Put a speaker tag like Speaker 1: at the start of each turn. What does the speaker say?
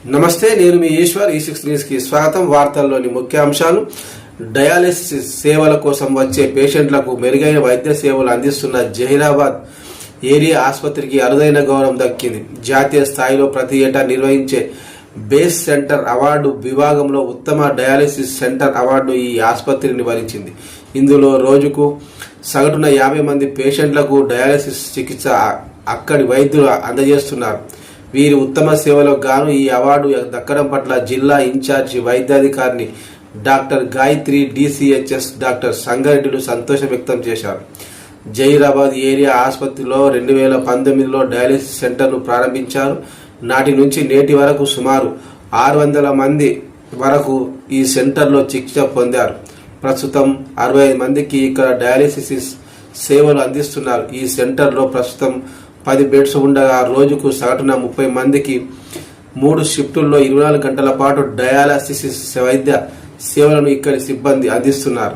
Speaker 1: నమస్తే, నేను మీ ఈశ్వర్. ఈ6 న్యూస్ కి స్వాగతం. వార్తల్లోని ముఖ్యాంశాలు. డయాలిసిస్ సేవల కోసం వచ్చే పేషెంట్లకు మెరుగైన వైద్య సేవలు అందిస్తున్న జహీరాబాద్ ఏరియా ఆసుపత్రికి అరుదైన గౌరవం దక్కింది. జాతీయ స్థాయిలో ప్రతి ఏటా నిర్వహించే బేస్ సెంటర్ అవార్డు విభాగంలో ఉత్తమ డయాలిసిస్ సెంటర్ అవార్డు ఈ ఆసుపత్రిని వరించింది. ఇందులో రోజుకు సగటున 50 మంది పేషెంట్లకు డయాలిసిస్ చికిత్స అక్కడి వైద్యులు అందజేస్తున్నారు. వీరి ఉత్తమ సేవలకు గాను ఈ అవార్డు దక్కడం పట్ల జిల్లా ఇన్ఛార్జి వైద్యాధికారిని డాక్టర్ గాయత్రి, DCHS డాక్టర్ సంగారెడ్డిలు సంతోషం వ్యక్తం చేశారు. జహీరాబాద్ ఏరియా ఆసుపత్రిలో 2019లో డయాలిసిస్ సెంటర్ను ప్రారంభించారు. నాటి నుంచి నేటి వరకు సుమారు 600 మంది వరకు ఈ సెంటర్లో చికిత్స పొందారు. ప్రస్తుతం 65 మందికి ఇక్కడ డయాలిసిస్ సేవలు అందిస్తున్నారు. ఈ సెంటర్లో ప్రస్తుతం 10 బెడ్స్ ఉండగా రోజుకు సగటున 30 మందికి 3 షిఫ్టుల్లో 24 గంటల పాటు డయాలసిస్ వైద్య సేవలను ఇక్కడి సిబ్బంది అందిస్తున్నారు.